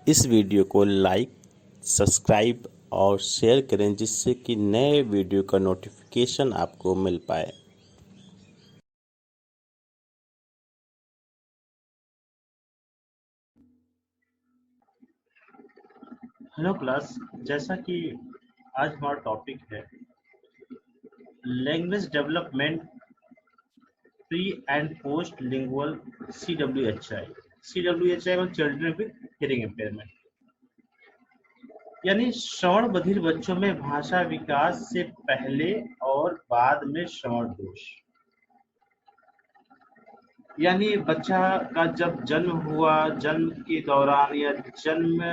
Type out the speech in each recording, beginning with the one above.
इस वीडियो को like, subscribe और शेयर करें जिससे कि नए वीडियो का नोटिफिकेशन आपको मिल पाए। हेलो क्लास, जैसा कि आज हमारा टॉपिक है language development pre and post lingual CWHI। CWHI मतलब चिल्ड्रन विद हियरिंग इम्पेयरमेंट, यानी श्रवण बधिर बच्चों में भाषा विकास से पहले और बाद में श्रवण दोष। यानी बच्चा का जब जन्म हुआ, जन्म के दौरान या जन्म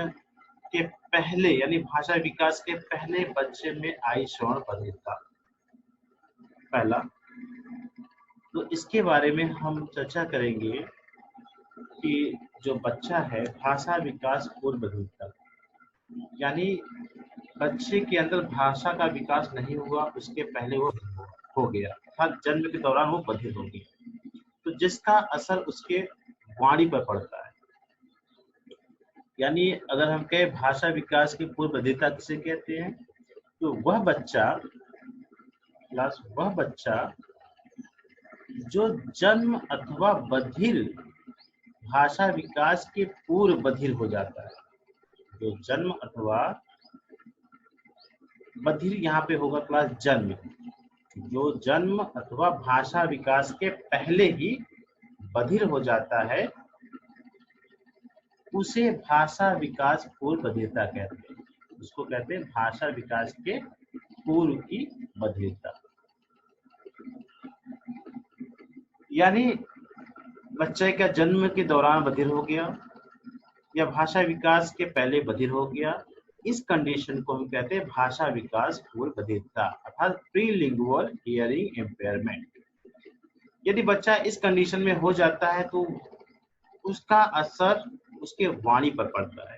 के पहले यानी भाषा विकास के पहले बच्चे में आई श्रवण बधिरता। पहला, तो इसके बारे में हम चर्चा करेंगे कि जो बच्चा है भाषा विकास पूर्व बधिरता, यानी बच्चे के अंदर भाषा का विकास नहीं हुआ, उसके पहले वो हो गया, अर्थात जन्म के दौरान वो बधिर हो गया, तो जिसका असर उसके वाणी पर पड़ता है। यानी अगर हम कहें भाषा विकास की पूर्व बधिरता किसे कहते हैं, तो वह बच्चा जो जन्म अथवा बधिर भाषा विकास के पूर्व बधिर हो जाता है। जो जन्म अथवा बधिर यहाँ पे होगा क्लास जन्म, जो जन्म अथवा भाषा विकास के पहले ही बधिर हो जाता है उसे भाषा विकास पूर्व बधिरता कहते हैं। उसको कहते हैं भाषा विकास के पूर्व की बधिरता। यानी बच्चे का जन्म के दौरान बधिर हो गया या भाषा विकास के पहले बधिर हो गया, इस कंडीशन को हम कहते हैं भाषा विकास पूर्व बधिरता अर्थात प्रीलिंगुअल हियरिंग इम्पेयरमेंट। यदि बच्चा इस कंडीशन में हो जाता है तो उसका असर उसके वाणी पर पड़ता है।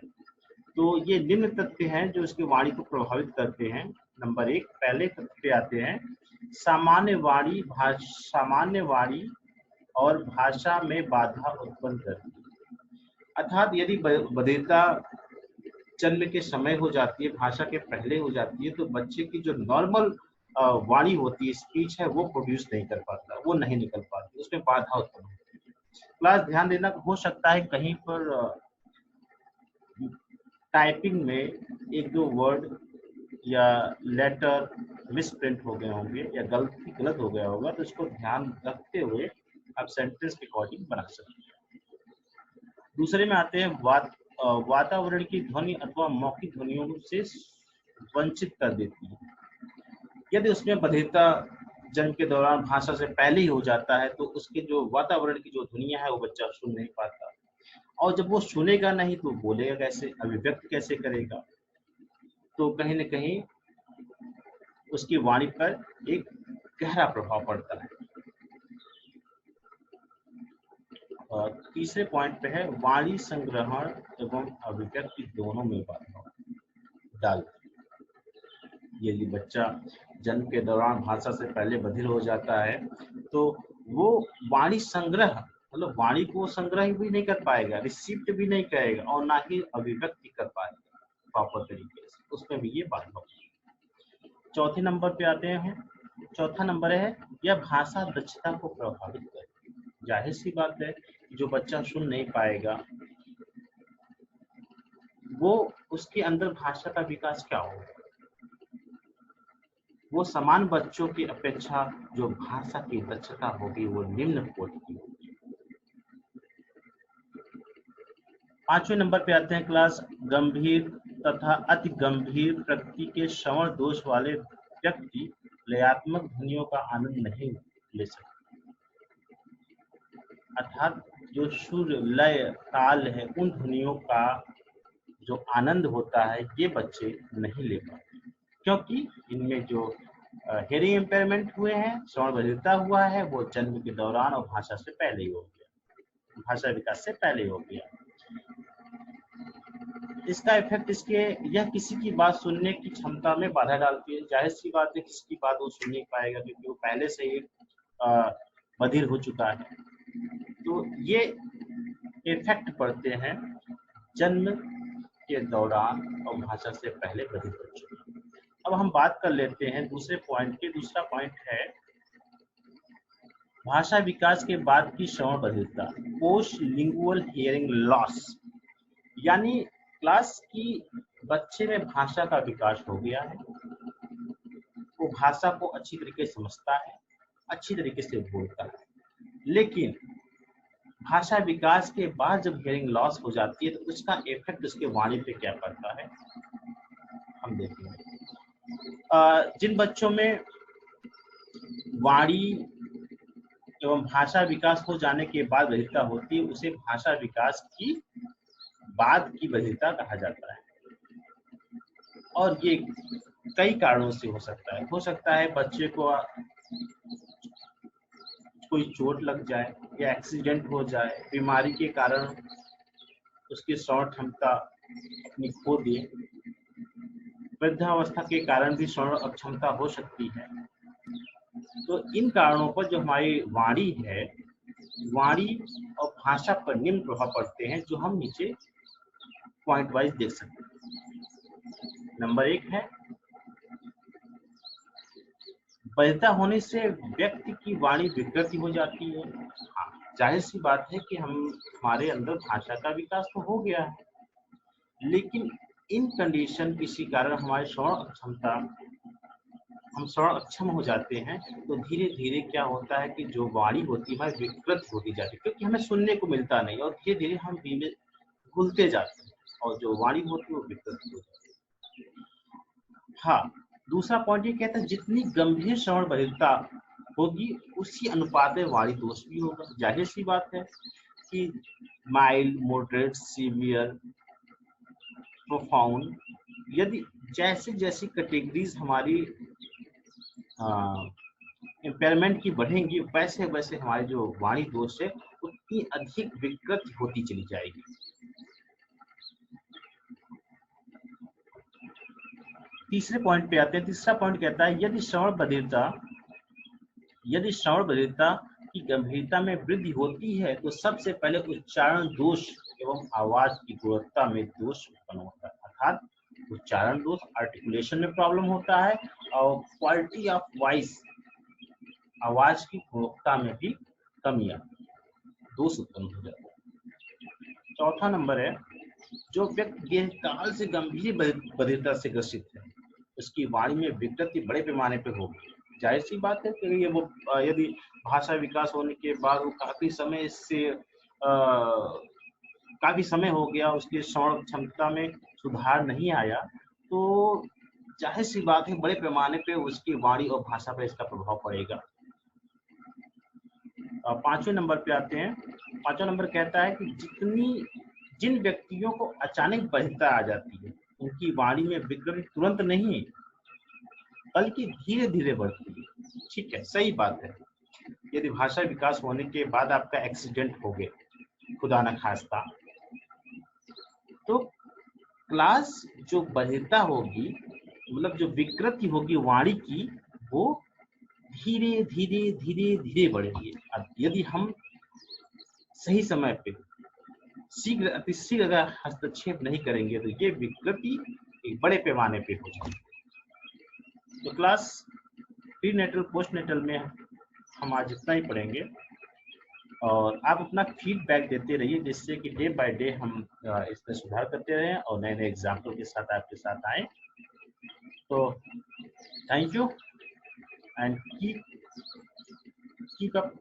तो ये निम्न तथ्य हैं जो उसकी वाणी को प्रभावित करते हैं। नंबर 1, पहले तथ्य पे आते हैं, सामान्य वाणी और भाषा में बाधा उत्पन्न करती है। अर्थात यदि बधिरता जन्म के समय हो जाती है, भाषा के पहले हो जाती है, तो बच्चे की जो नॉर्मल वाणी होती है, स्पीच है, वो प्रोड्यूस नहीं कर पाता, वो नहीं निकल पाती, उसमें बाधा उत्पन्न होती है। क्लास ध्यान देना, हो सकता है कहीं पर टाइपिंग में एक दो वर्ड या लेटर मिसप्रिंट हो गए होंगे या गलत हो गया होगा, तो इसको ध्यान रखते हुए आप सेंटेंस रिकॉर्डिंग बना सकते हैं। दूसरे में आते हैं वातावरण की ध्वनि अथवा मौखिक ध्वनियों से वंचित कर देती है। यदि उसमें बधिरता जन्म के दौरान भाषा से पहले ही हो जाता है तो उसके जो वातावरण की जो ध्वनियां है वो बच्चा सुन नहीं पाता, और जब वो सुनेगा नहीं तो बोलेगा कैसे, अभिव्यक्त कैसे करेगा, तो कहीं न कहीं उसकी वाणी पर एक गहरा प्रभाव पड़ता है। और तीसरे पॉइंट पे है वाणी संग्रहण एवं अभिव्यक्ति दोनों में बाधा डाल। यदि बच्चा जन्म के दौरान भाषा से पहले बधिर हो जाता है तो वो वाणी संग्रह मतलब वाणी को संग्रह भी नहीं कर पाएगा, रिसीप्ट भी नहीं करेगा और ना ही अभिव्यक्ति कर पाएगा प्रॉपर तरीके से, उसमें भी ये बात होगी। चौथे नंबर पे आते हैं, चौथा नंबर है यह भाषा दक्षता को प्रभावित करे। जाहिर सी बात है, जो बच्चा सुन नहीं पाएगा वो उसके अंदर भाषा का विकास क्या होगा, वो समान बच्चों की अपेक्षा जो भाषा की दक्षता होगी वो निम्न कोटि की होगी। पांचवें नंबर पे आते हैं क्लास, गंभीर तथा अति गंभीर प्रकृति के श्रवण दोष वाले व्यक्ति लयात्मक ध्वनियों का आनंद नहीं ले सकते। अर्थात जो सुर लय ताल है उन ध्वनियों का जो आनंद होता है ये बच्चे नहीं ले पाते, क्योंकि इनमें जो हियरिंग इम्पेयरमेंट हुए हैं, श्रवण बधिरता हुआ है, वो जन्म के दौरान और भाषा से पहले ही हो गया, भाषा विकास से पहले हो गया। इसका इफेक्ट यह किसी की बात सुनने की क्षमता में बाधा डालती है। जाहिर सी बात है, किसी की बात वो सुन नहीं पाएगा क्योंकि वो पहले से ही बधिर हो चुका है। तो ये इफेक्ट पड़ते हैं जन्म के दौरान और भाषा से पहले बधिर बच्चों की। अब हम बात कर लेते हैं दूसरे पॉइंट की। दूसरा पॉइंट है भाषा विकास के बाद की श्रवण बधिरता, पोस्ट लिंगुअल हियरिंग लॉस। यानी क्लास की बच्चे में भाषा का विकास हो गया है, वो भाषा को अच्छी तरीके से समझता है, अच्छी तरीके से बोलता है, लेकिन भाषा विकास के बाद जब हियरिंग लॉस हो जाती है तो उसका इफेक्ट उसके वाणी पे क्या पड़ता है हम देखेंगे। जिन बच्चों में वाणी एवं भाषा विकास हो जाने के बाद बधिरता होती है उसे भाषा विकास की बाद की बधिरता कहा जाता है। और ये कई कारणों से हो सकता है बच्चे को कोई चोट लग जाए या एक्सीडेंट हो जाए, बीमारी के कारण उसकी श्रवण क्षमता अपनी खो दे, वृद्धावस्था के कारण भी श्रवण अक्षमता हो सकती है। तो इन कारणों पर जो हमारी वाणी है, वाणी और भाषा पर निम्न प्रभाव पड़ते हैं जो हम नीचे पॉइंट वाइज देख सकते हैं। नंबर 1 है बधिरता होने से व्यक्ति की वाणी विकृति हो जाती है। हाँ, जाहिर सी बात है कि हमारे अंदर भाषा का विकास तो हो गया है, लेकिन इन कंडीशन किसी कारण हमारी हम श्रवण अक्षम हो जाते हैं तो धीरे धीरे क्या होता है कि जो वाणी होती है विकृत होती जाती है, क्योंकि हमें सुनने को मिलता नहीं और धीरे धीरे हम भूलते जाते हैं और जो वाणी होती है वो विकृत हो जाती है। हाँ, दूसरा पॉइंट ये कहता है जितनी गंभीर श्रवण बधिरता होगी उसी अनुपात में वाणी दोष भी होगा। जाहिर सी बात है कि माइल्ड, मॉडरेट, सीवियर, प्रोफाउंड, यदि जैसे जैसी कैटेगरीज हमारी इम्पेयरमेंट की बढ़ेंगी वैसे वैसे हमारी जो वाणी दोष है उतनी अधिक विकृत होती चली जाएगी। तीसरे पॉइंट पे आते हैं। तीसरा पॉइंट कहता है यदि श्रवण बधिरता की गंभीरता में वृद्धि होती है तो सबसे पहले उच्चारण दोष एवं आवाज की गुणवत्ता में दोष उत्पन्न होता है। अर्थात उच्चारण दोष, आर्टिकुलेशन में प्रॉब्लम होता है और क्वालिटी ऑफ वॉइस, आवाज की गुणवत्ता में भी कमी आती है, दोष उत्पन्न हो जाता है। चौथा नंबर है जो व्यक्ति दीर्घकाल से गंभीर बधिरता से ग्रसित है उसकी वाणी में विकृति बड़े पैमाने पर होगी। जाहिर सी बात है कि ये वो यदि भाषा विकास होने के बाद वो काफी समय हो गया उसकी श्रवण क्षमता में सुधार नहीं आया तो जाहिर सी बात है बड़े पैमाने पे उसकी वाणी और भाषा पर इसका प्रभाव पड़ेगा। पांचवें नंबर पे आते हैं। पांचवा नंबर कहता है कि जिन व्यक्तियों को अचानक बधिरता आ जाती है उनकी वाणी में विकृति तुरंत नहीं बल्कि धीरे धीरे बढ़ती है। ठीक है, सही बात है। यदि भाषा विकास होने के बाद आपका एक्सीडेंट हो गया खुदा न खास्ता, तो क्लास जो बधिरता होगी मतलब जो विकृति होगी वाणी की वो धीरे धीरे धीरे धीरे बढ़ेगी। अब यदि हम सही समय पे अतिशीघ्र अगर हस्तक्षेप नहीं करेंगे तो ये विकृति एक बड़े पैमाने पे हो जाएगी। तो क्लास प्रीनेटल पोस्टनेटल में हम आज इतना ही पढ़ेंगे और आप अपना फीडबैक देते रहिए जिससे कि डे बाय डे हम इसमें सुधार करते रहें और नए नए एग्जाम्पल के साथ आपके साथ आए। तो thank you and keep up